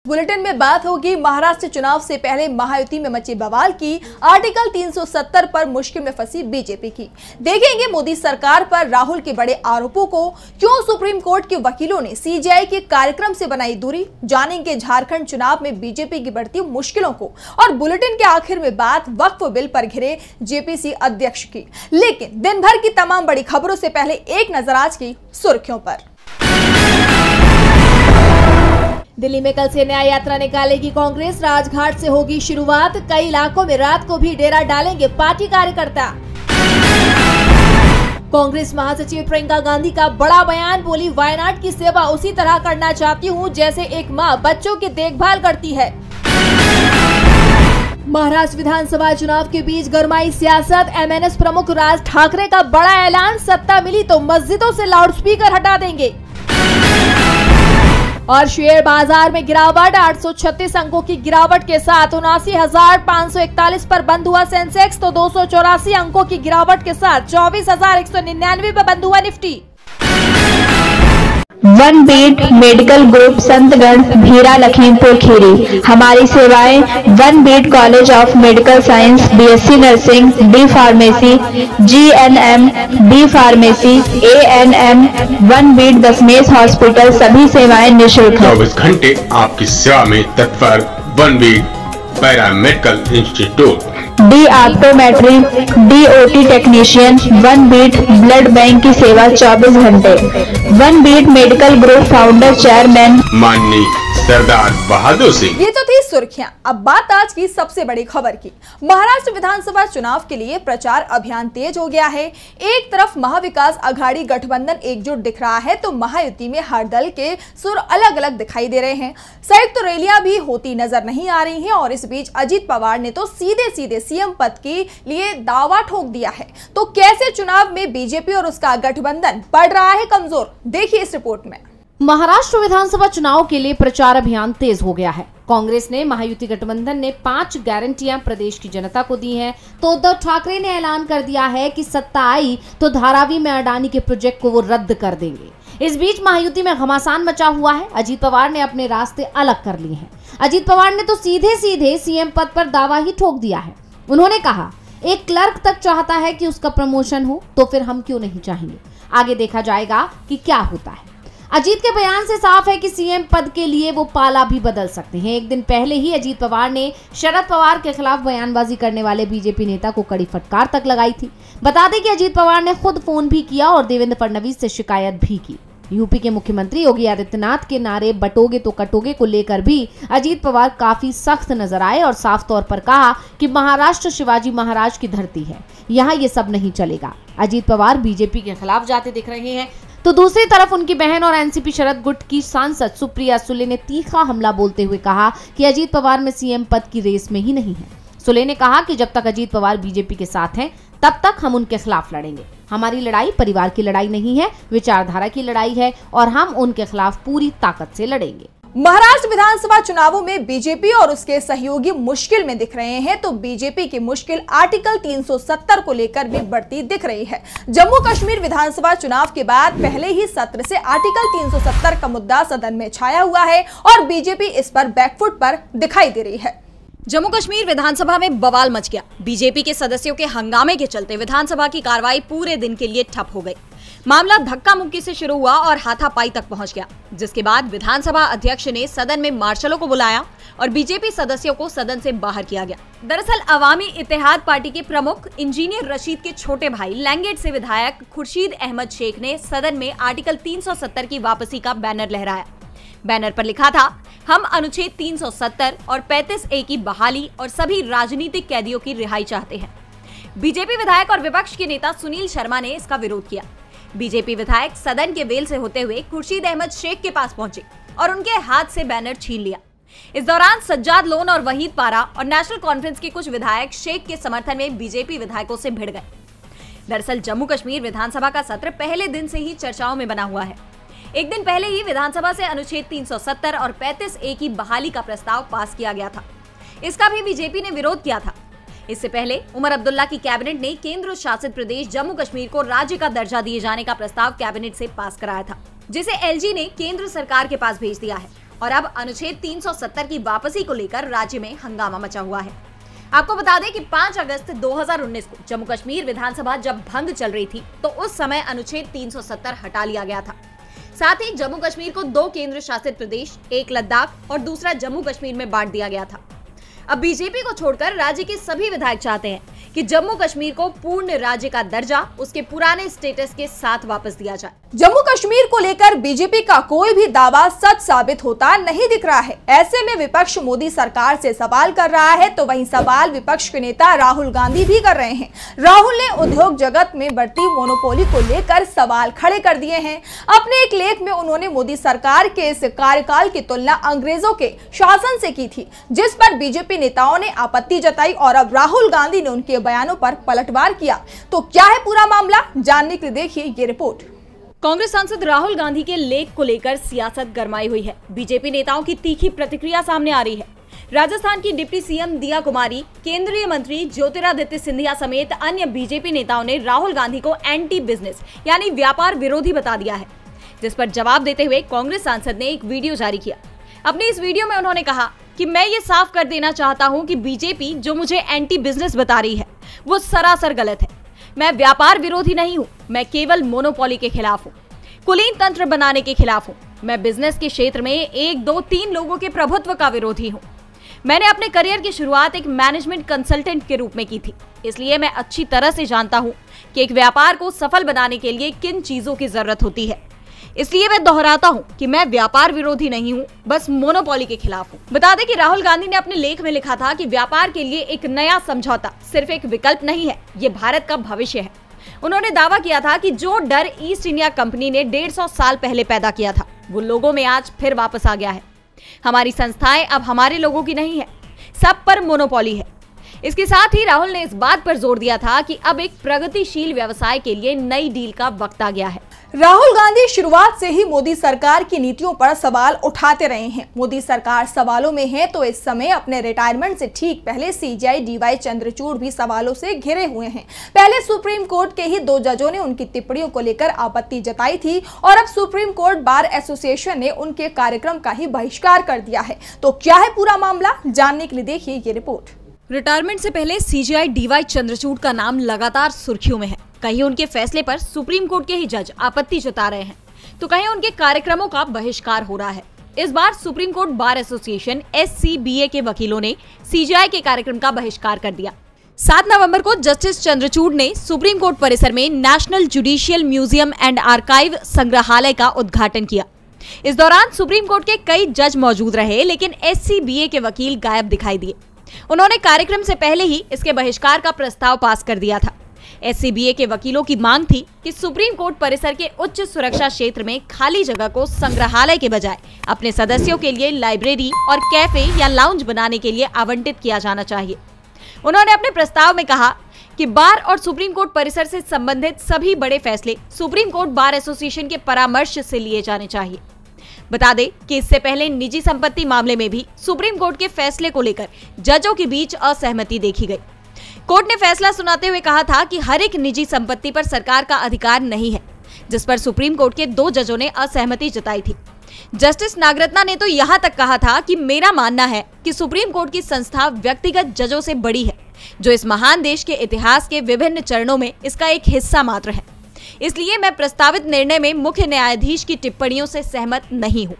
Bulletin में बात होगी महाराष्ट्र चुनाव से पहले महायुति में मचे बवाल की, आर्टिकल 370 पर मुश्किल में फंसी बीजेपी की। देखेंगे मोदी सरकार पर राहुल के बड़े आरोपों को, क्यों सुप्रीम कोर्ट के वकीलों ने सीजेआई के कार्यक्रम से बनाई दूरी, जानेंगे झारखंड चुनाव में बीजेपी की बढ़ती मुश्किलों को, और बुलेटिन के आखिर में बात वक्फ बिल पर घिरे जेपीसी अध्यक्ष की। लेकिन दिन भर की तमाम बड़ी खबरों से पहले एक नजर आज की सुर्खियों पर। दिल्ली में कल से न्याय यात्रा निकालेगी कांग्रेस, राजघाट से होगी शुरुआत। कई इलाकों में रात को भी डेरा डालेंगे पार्टी कार्यकर्ता। कांग्रेस महासचिव प्रियंका गांधी का बड़ा बयान, बोली वायनाड की सेवा उसी तरह करना चाहती हूं जैसे एक मां बच्चों की देखभाल करती है। महाराष्ट्र विधानसभा चुनाव के बीच गरमाई सियासत, एमएनएस प्रमुख राज ठाकरे का बड़ा ऐलान, सत्ता मिली तो मस्जिदों से लाउडस्पीकर हटा देंगे। और शेयर बाजार में गिरावट, 836 अंकों की गिरावट के साथ 79,541 पर बंद हुआ सेंसेक्स, तो 284 अंकों की गिरावट के साथ 24,199 पर बंद हुआ Nifty. One beat medical group Santgarh Bhira Lakhimpur Kheri. हमारी सेवाएं one beat college of medical science, BSc nursing, D pharmacy, GNM, D pharmacy, ANM, one beat Dashmesh hospital, सभी सेवाएं निःशुल्क हैं। 24 घंटे आपकी सेवा में तत्पर One Beat paramedical institute. D optometry, D OT technician, One Beat blood bank की सेवा 24 घंटे। One beat medical group founder chairman माननीय सरदार बहादुर सिंह। ये तो थी सुर्खियां। अब बात आज की सबसे बड़ी खबर की। महाराष्ट्र विधानसभा चुनाव के लिए प्रचार अभियान तेज हो गया है। एक तरफ महाविकास आघाड़ी गठबंधन एकजुट दिख रहा है, तो महायुति में हर दल के सुर अलग अलग दिखाई दे रहे हैं। संयुक्त रैलियां भी होती नजर नहीं आ रही हैं, और इस बीच अजित पवार ने तो सीधे सीधे सीएम पद के लिए दावा ठोक दिया है। तो कैसे चुनाव में बीजेपी और उसका गठबंधन पड़ रहा है कमजोर, देखिए इस रिपोर्ट में। महाराष्ट्र विधानसभा चुनाव के लिए प्रचार अभियान तेज हो गया है। कांग्रेस ने महायुति गठबंधन ने 5 गारंटियां प्रदेश की जनता को दी हैं, तो उद्धव ठाकरे ने ऐलान कर दिया है कि सत्ता आई तो धारावी में अडानी के प्रोजेक्ट को वो रद्द कर देंगे। इस बीच महायुति में घमासान मचा हुआ है। अजित पवार ने अपने रास्ते अलग कर लिए हैं। अजित पवार ने तो सीधे सीधे सीएम पद पर दावा ही ठोक दिया है। उन्होंने कहा, एक क्लर्क तक चाहता है कि उसका प्रमोशन हो, तो फिर हम क्यों नहीं चाहेंगे। आगे देखा जाएगा कि क्या होता है। अजीत के बयान से साफ है कि सीएम पद के लिए वो पाला भी बदल सकते हैं। एक दिन पहले ही अजीत पवार ने शरद पवार के खिलाफ बयानबाजी करने वाले बीजेपी नेता को कड़ी फटकार तक लगाई थी। बता दें कि अजीत पवार ने खुद फोन भी किया और देवेंद्र फडणवीस से शिकायत भी की। यूपी के मुख्यमंत्री योगी आदित्यनाथ के नारे बटोगे तो कटोगे को लेकर भी अजीत पवार काफी सख्त नजर आए और साफ तौर पर कहा कि महाराष्ट्र शिवाजी महाराज की धरती है, यहाँ ये सब नहीं चलेगा। अजीत पवार बीजेपी के खिलाफ जाते दिख रहे हैं, तो दूसरी तरफ उनकी बहन और एनसीपी शरद गुट की सांसद सुप्रिया सुले ने तीखा हमला बोलते हुए कहा कि अजीत पवार में सीएम पद की रेस में ही नहीं है। सुले ने कहा कि जब तक अजीत पवार बीजेपी के साथ हैं, तब तक हम उनके खिलाफ लड़ेंगे। हमारी लड़ाई परिवार की लड़ाई नहीं है, विचारधारा की लड़ाई है, और हम उनके खिलाफ पूरी ताकत से लड़ेंगे। महाराष्ट्र विधानसभा चुनावों में बीजेपी और उसके सहयोगी मुश्किल में दिख रहे हैं, तो बीजेपी की मुश्किल आर्टिकल 370 को लेकर भी बढ़ती दिख रही है। जम्मू कश्मीर विधानसभा चुनाव के बाद पहले ही सत्र से आर्टिकल 370 का मुद्दा सदन में छाया हुआ है, और बीजेपी इस पर बैकफुट पर दिखाई दे रही है। जम्मू कश्मीर विधानसभा में बवाल मच गया। बीजेपी के सदस्यों के हंगामे के चलते विधानसभा की कार्रवाई पूरे दिन के लिए ठप हो गई। मामला धक्का मुक्की से शुरू हुआ और हाथापाई तक पहुंच गया, जिसके बाद विधानसभा अध्यक्ष ने सदन में मार्शलों को बुलाया और बीजेपी सदस्यों को सदन से बाहर किया गया। दरअसल अवामी इत्तेहाद पार्टी के प्रमुख इंजीनियर रशीद के छोटे भाई लैंगेट से विधायक खुर्शीद अहमद शेख ने सदन में आर्टिकल 370 की वापसी का बैनर लहराया। बैनर पर लिखा था, हम अनुच्छेद 370 और 35A की बहाली और सभी राजनीतिक कैदियों की रिहाई चाहते हैं। बीजेपी विधायक और विपक्ष के नेता सुनील शर्मा ने इसका विरोध किया। बीजेपी विधायक सदन के वेल से होते हुए खुर्शीद अहमद शेख के पास पहुंचे और उनके हाथ से बैनर छीन लिया। इस दौरान सज्जाद लोन और वहीद पारा और नेशनल कॉन्फ्रेंस के कुछ विधायक शेख के समर्थन में बीजेपी विधायकों से भिड़ गए। दरअसल जम्मू कश्मीर विधानसभा का सत्र पहले दिन से ही चर्चाओं में बना हुआ है। एक दिन पहले ही विधानसभा से अनुच्छेद 370 और 35A की बहाली का प्रस्ताव पास किया गया था। इसका भी बीजेपी ने विरोध किया था। इससे पहले उमर अब्दुल्ला की कैबिनेट ने केंद्र शासित प्रदेश जम्मू कश्मीर को राज्य का दर्जा दिए जाने का प्रस्ताव कैबिनेट से पास कराया था, जिसे एलजी ने केंद्र सरकार के पास भेज दिया है। और अब अनुच्छेद 370 की वापसी को लेकर राज्य में हंगामा मचा हुआ है। आपको बता दें कि 5 अगस्त 2019 को जम्मू कश्मीर विधानसभा जब भंग चल रही थी तो उस समय अनुच्छेद 370 हटा लिया गया था। साथ ही जम्मू कश्मीर को 2 केंद्र शासित प्रदेश, एक लद्दाख और दूसरा जम्मू कश्मीर में बांट दिया गया था। अब बीजेपी को छोड़कर राज्य के सभी विधायक चाहते हैं कि जम्मू कश्मीर को पूर्ण राज्य का दर्जा उसके पुराने स्टेटस के साथ वापस दिया जाए। जम्मू कश्मीर को लेकर बीजेपी का कोई भी दावा सच साबित होता नहीं दिख रहा है। ऐसे में विपक्ष मोदी सरकार से सवाल कर रहा है तो वही सवाल विपक्ष के नेता राहुल गांधी भी कर रहे हैं। राहुल ने उद्योग जगत में बढ़ती मोनोपोली को लेकर सवाल खड़े कर दिए हैं। अपने एक लेख में उन्होंने मोदी सरकार के इस कार्यकाल की तुलना अंग्रेजों के शासन से की थी, जिस पर बीजेपी नेताओं ने आपत्ति जताई और अब राहुल गांधी ने उनके बयानों पर पलटवार किया। तो क्या है पूरा मामला, जानने के लिए देखिए ये रिपोर्ट। कांग्रेस सांसद राहुल गांधी के लेख को लेकर सियासत गरमाई हुई है। बीजेपी नेताओं की तीखी प्रतिक्रिया सामने आ रही है। राजस्थान की डिप्टी सीएम दिया कुमारी, केंद्रीय मंत्री ज्योतिरादित्य सिंधिया समेत अन्य बीजेपी नेताओं ने राहुल गांधी को एंटी बिजनेस यानी व्यापार विरोधी बता दिया है, जिस पर जवाब देते हुए कांग्रेस सांसद ने एक वीडियो जारी किया। अपने इस वीडियो में उन्होंने कहा कि मैं ये साफ कर देना चाहता हूं कि बीजेपी जो मुझे एंटी बिजनेस बता रही है वो सरासर गलत है। मैं व्यापार विरोधी नहीं हूं, मैं केवल मोनोपोली के खिलाफ हूं, कुलीन तंत्र बनाने के खिलाफ हूं। मैं बिजनेस के क्षेत्र में 1, 2, 3 लोगों के प्रभुत्व का विरोधी हूं। मैंने अपने करियर की शुरुआत एक मैनेजमेंट कंसल्टेंट के रूप में की थी, इसलिए मैं अच्छी तरह से जानता हूं कि एक व्यापार को सफल बनाने के लिए किन चीजों की जरूरत होती है। इसलिए मैं दोहराता हूं कि मैं व्यापार विरोधी नहीं हूं, बस मोनोपोली के खिलाफ हूं। बता दें कि राहुल गांधी ने अपने लेख में लिखा था कि व्यापार के लिए एक नया समझौता सिर्फ एक विकल्प नहीं है, ये भारत का भविष्य है। उन्होंने दावा किया था कि जो डर ईस्ट इंडिया कंपनी ने 150 साल पहले पैदा किया था वो लोगों में आज फिर वापस आ गया है। हमारी संस्थाएं अब हमारे लोगों की नहीं है, सब पर मोनोपोली है। इसके साथ ही राहुल ने इस बात पर जोर दिया था कि अब एक प्रगतिशील व्यवसाय के लिए नई डील का वक्त आ गया है। राहुल गांधी शुरुआत से ही मोदी सरकार की नीतियों पर सवाल उठाते रहे हैं। मोदी सरकार सवालों में है तो इस समय अपने रिटायरमेंट से ठीक पहले सीजेआई डीवाई चंद्रचूड़ भी सवालों से घिरे हुए हैं। पहले सुप्रीम कोर्ट के ही 2 जजों ने उनकी टिप्पणियों को लेकर आपत्ति जताई थी और अब सुप्रीम कोर्ट बार एसोसिएशन ने उनके कार्यक्रम का ही बहिष्कार कर दिया है। तो क्या है पूरा मामला, जानने के लिए देखिए ये रिपोर्ट। रिटायरमेंट से पहले सीजेआई डीवाई चंद्रचूड़ का नाम लगातार सुर्खियों में है। कहीं उनके फैसले पर सुप्रीम कोर्ट के ही जज आपत्ति जता रहे हैं तो कहीं उनके कार्यक्रमों का बहिष्कार हो रहा है। इस बार supreme court bar association SCBA के वकीलों ने सीजेआई के कार्यक्रम का बहिष्कार कर दिया। 7 नवंबर को जस्टिस चंद्रचूड़ ने सुप्रीम कोर्ट परिसर में national judicial museum and archive संग्रहालय का उद्घाटन किया। इस दौरान सुप्रीम कोर्ट के कई जज मौजूद रहे, लेकिन SCBA के वकील गायब दिखाई दिए। उन्होंने कार्यक्रम से पहले ही इसके बहिष्कार का प्रस्ताव पास कर दिया था। SCBA के वकीलों की मांग थी कि सुप्रीम कोर्ट परिसर के उच्च सुरक्षा क्षेत्र में खाली जगह को संग्रहालय के बजाय अपने सदस्यों के लिए लाइब्रेरी और कैफे या लाउंज बनाने के लिए आवंटित किया जाना चाहिए। उन्होंने अपने प्रस्ताव में कहा कि बार और सुप्रीम कोर्ट परिसर से संबंधित सभी बड़े फैसले सुप्रीम कोर्ट बार एसोसिएशन के परामर्श से लिए जाने चाहिए। बता दें कि इससे पहले निजी संपत्ति मामले में भी सुप्रीम कोर्ट के फैसले को लेकर जजों के बीच असहमति देखी गई। कोर्ट ने फैसला सुनाते हुए कहा था कि हर एक निजी संपत्ति पर सरकार का अधिकार नहीं है, जिस पर सुप्रीम कोर्ट के 2 जजों ने असहमति जताई थी। जस्टिस नागरत्ना ने तो यहाँ तक कहा था कि मेरा मानना है कि सुप्रीम कोर्ट की संस्था व्यक्तिगत जजों से बड़ी है, जो इस महान देश के इतिहास के विभिन्न चरणों में इसका एक हिस्सा मात्र है। इसलिए मैं प्रस्तावित निर्णय में मुख्य न्यायाधीश की टिप्पणियों से सहमत नहीं हूँ।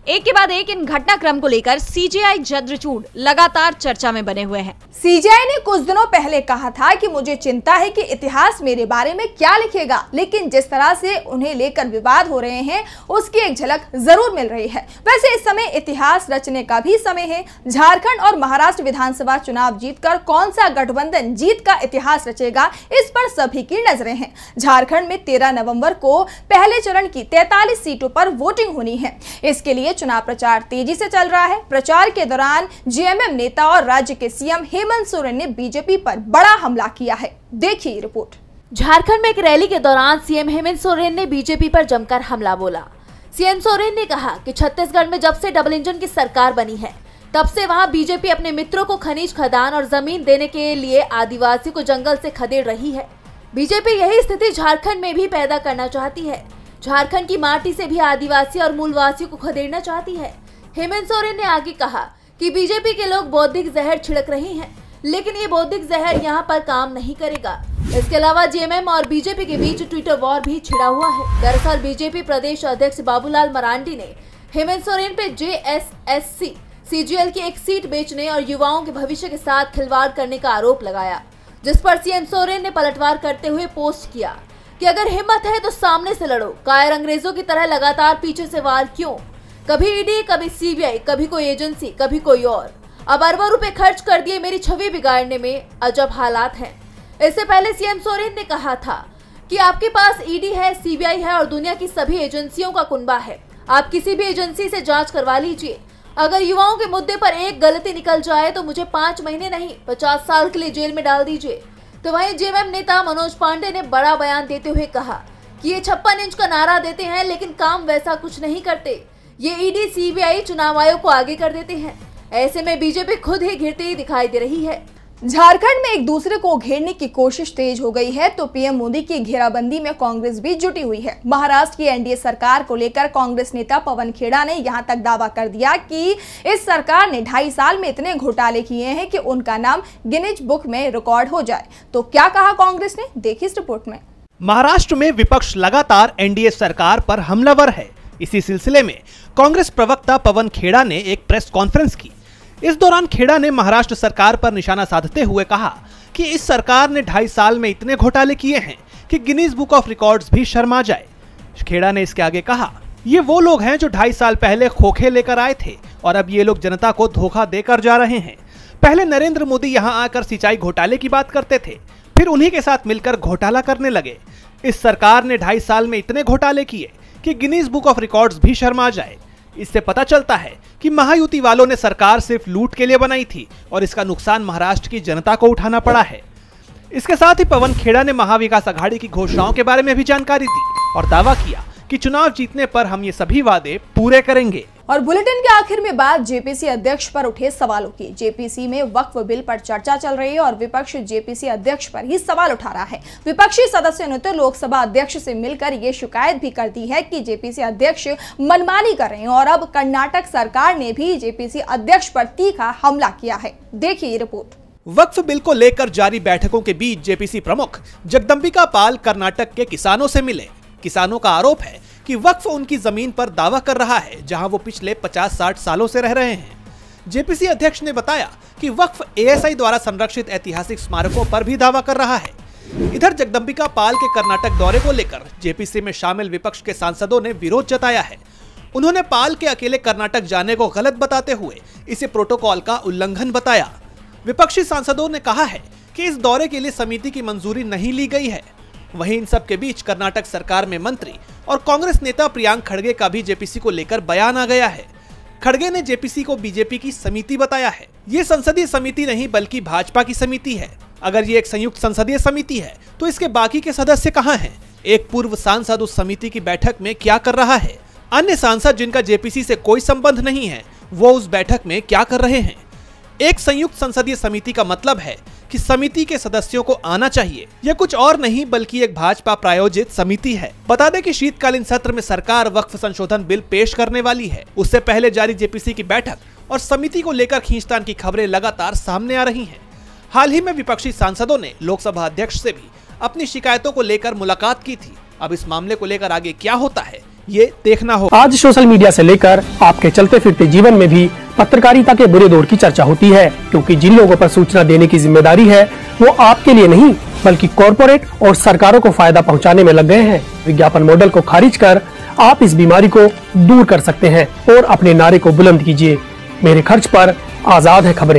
एक के बाद एक इन घटनाक्रम को लेकर सीजेआई चंद्रचूड़ लगातार चर्चा में बने हुए हैं। सीजेआई ने कुछ दिनों पहले कहा था कि मुझे चिंता है कि इतिहास मेरे बारे में क्या लिखेगा, लेकिन जिस तरह से उन्हें लेकर विवाद हो रहे हैं उसकी एक झलक जरूर मिल रही है। वैसे इस समय इतिहास रचने का भी समय है। झारखंड और महाराष्ट्र विधानसभा चुनाव जीतकर कौन सा गठबंधन जीत का इतिहास रचेगा, इस पर सभी की नजरें हैं। झारखंड में 13 नवंबर को पहले चरण की 43 सीटों पर वोटिंग होनी है। इसके लिए चुनाव प्रचार तेजी से चल रहा है। प्रचार के दौरान जेएमएम नेता और राज्य के सीएम हेमंत सोरेन ने बीजेपी पर बड़ा हमला किया है। देखिए रिपोर्ट। झारखंड में एक रैली के दौरान सीएम हेमंत सोरेन ने बीजेपी पर जमकर हमला बोला। सीएम सोरेन ने कहा कि छत्तीसगढ़ में जब से डबल इंजन की सरकार बनी है तब से वहां बीजेपी अपने मित्रों को खनिज खदान और जमीन देने के लिए आदिवासी को जंगल से खदेड़ रही है। बीजेपी यही स्थिति झारखंड में भी पैदा करना चाहती है। झारखंड की माटी से भी आदिवासी और मूलवासियों को खदेड़ना चाहती है। हेमंत सोरेन ने आगे कहा कि बीजेपी के लोग बौद्धिक जहर छिड़क रहे हैं, लेकिन ये बौद्धिक जहर यहाँ पर काम नहीं करेगा। इसके अलावा जेएमएम और बीजेपी के बीच ट्विटर वॉर भी छिड़ा हुआ है। दरअसल बीजेपी प्रदेश अध्यक्ष बाबूलाल मरांडी ने हेमंत सोरेन पे जेएसएससी सीजीएल की एक सीट बेचने और युवाओं के भविष्य के साथ खिलवाड़ करने का आरोप लगाया, जिस पर सीएम सोरेन ने पलटवार करते हुए पोस्ट किया कि अगर हिम्मत है तो सामने से लड़ो, कायर अंग्रेजों की तरह लगातार पीछे से वार क्यों? कभी ईडी, कभी सीबीआई, कभी कोई एजेंसी, कभी कोई और। अब अरबों रुपए खर्च कर दिए मेरी छवि बिगाड़ने में, अजब हालात हैं। इससे पहले सीएम सोरेन ने कहा था कि आपके पास ईडी है, सीबीआई है और दुनिया की सभी एजेंसियों का कुनबा है। आप किसी भी एजेंसी से जांच करवा लीजिए। अगर युवाओं के मुद्दे पर एक गलती निकल जाए तो मुझे 5 महीने नहीं 50 साल के लिए जेल में डाल दीजिए। तो वहीं जेएमएम नेता मनोज पांडे ने बड़ा बयान देते हुए कहा कि ये 56 इंच का नारा देते हैं लेकिन काम वैसा कुछ नहीं करते। ये ईडी, सीबीआई चुनाव आयोग को आगे कर देते हैं। ऐसे में बीजेपी खुद ही घिरती दिखाई दे रही है। झारखंड में एक दूसरे को घेरने की कोशिश तेज हो गई है तो पीएम मोदी की घेराबंदी में कांग्रेस भी जुटी हुई है। महाराष्ट्र की एनडीए सरकार को लेकर कांग्रेस नेता पवन खेड़ा ने यहां तक दावा कर दिया कि इस सरकार ने 2.5 साल में इतने घोटाले किए हैं कि उनका नाम गिनीज बुक में रिकॉर्ड हो जाए। तो क्या कहा कांग्रेस ने, देखिए इस रिपोर्ट में। महाराष्ट्र में विपक्ष लगातार एनडीए सरकार पर हमलावर है। इसी सिलसिले में कांग्रेस प्रवक्ता पवन खेड़ा ने एक प्रेस कॉन्फ्रेंस की। इस दौरान खेड़ा ने महाराष्ट्र सरकार पर निशाना साधते हुए कहा कि इस सरकार ने 2.5 साल में इतने घोटाले किए हैं कि गिनीज बुक ऑफ रिकॉर्ड्स भी शर्मा जाए। खेड़ा ने इसके आगे कहा, ये वो लोग हैं जो 2.5 साल पहले खोखे लेकर आए थे और अब ये लोग जनता को धोखा देकर जा रहे हैं। पहले नरेंद्र मोदी यहाँ आकर सिंचाई घोटाले की बात करते थे, फिर उन्हीं के साथ मिलकर घोटाला करने लगे। इस सरकार ने 2.5 साल में इतने घोटाले किए कि गिनीज बुक ऑफ रिकॉर्ड्स भी शर्मा जाए। इससे पता चलता है कि महायुति वालों ने सरकार सिर्फ लूट के लिए बनाई थी और इसका नुकसान महाराष्ट्र की जनता को उठाना पड़ा है। इसके साथ ही पवन खेड़ा ने महाविकास अघाड़ी की घोषणाओं के बारे में भी जानकारी दी और दावा किया कि चुनाव जीतने पर हम ये सभी वादे पूरे करेंगे। और बुलेटिन के आखिर में बात जेपीसी अध्यक्ष पर उठे सवालों की। जेपीसी में वक्फ बिल पर चर्चा चल रही है और विपक्ष जेपीसी अध्यक्ष पर ही सवाल उठा रहा है। विपक्षी सदस्यों ने तो लोकसभा अध्यक्ष से मिलकर ये शिकायत भी कर दी है कि जेपीसी अध्यक्ष मनमानी कर रहे हैं और अब कर्नाटक सरकार ने भी जेपीसी अध्यक्ष पर तीखा हमला किया है। देखिए ये रिपोर्ट। वक्फ बिल को लेकर जारी बैठकों के बीच जेपीसी प्रमुख जगदंबिका पाल कर्नाटक के किसानों से मिले। किसानों का आरोप है कि वक्फ उनकी जमीन पर दावा कर रहा है जहां वो पिछले 50-60 सालों से रह रहे हैं। जेपीसी अध्यक्ष ने बताया कि वक्फ एएसआई द्वारा संरक्षित ऐतिहासिक स्मारकों पर भी दावा कर रहा है। इधर जगदंबिका पाल के कर्नाटक दौरे को लेकर जेपीसी में शामिल विपक्ष के सांसदों ने विरोध जताया है। उन्होंने पाल के अकेले कर्नाटक जाने को गलत बताते हुए इसे प्रोटोकॉल का उल्लंघन बताया। विपक्षी सांसदों ने कहा है कि इस दौरे के लिए समिति की मंजूरी नहीं ली गई है। वहीं इन सब के बीच कर्नाटक सरकार में मंत्री और कांग्रेस नेता प्रियांक खड़गे का भी जेपीसी को लेकर बयान आ गया है। खड़गे ने जेपीसी को बीजेपी की समिति बताया है। ये संसदीय समिति नहीं बल्कि भाजपा की समिति है। अगर ये एक संयुक्त संसदीय समिति है तो इसके बाकी के सदस्य कहां हैं? एक पूर्व सांसद उस समिति की बैठक में क्या कर रहा है? अन्य सांसद जिनका जेपीसी से कोई संबंध नहीं है वो उस बैठक में क्या कर रहे हैं? एक संयुक्त संसदीय समिति का मतलब है कि समिति के सदस्यों को आना चाहिए। यह कुछ और नहीं बल्कि एक भाजपा प्रायोजित समिति है। बता दें कि शीतकालीन सत्र में सरकार वक्फ संशोधन बिल पेश करने वाली है। उससे पहले जारी जेपीसी की बैठक और समिति को लेकर खींचतान की खबरें लगातार सामने आ रही हैं। हाल ही में विपक्षी सांसदों ने लोकसभा अध्यक्ष से भी अपनी शिकायतों को लेकर मुलाकात की थी। अब इस मामले को लेकर आगे क्या होता है ये देखना होगा। आज सोशल मीडिया से लेकर आपके चलते फिरते जीवन में भी पत्रकारिता के बुरे दौर की चर्चा होती है, क्योंकि जिन लोगों पर सूचना देने की जिम्मेदारी है वो आपके लिए नहीं बल्कि कॉरपोरेट और सरकारों को फायदा पहुंचाने में लग गए हैं। विज्ञापन मॉडल को खारिज कर आप इस बीमारी को दूर कर सकते हैं और अपने नारे को बुलंद कीजिए। मेरे खर्च पर आजाद है खबरें।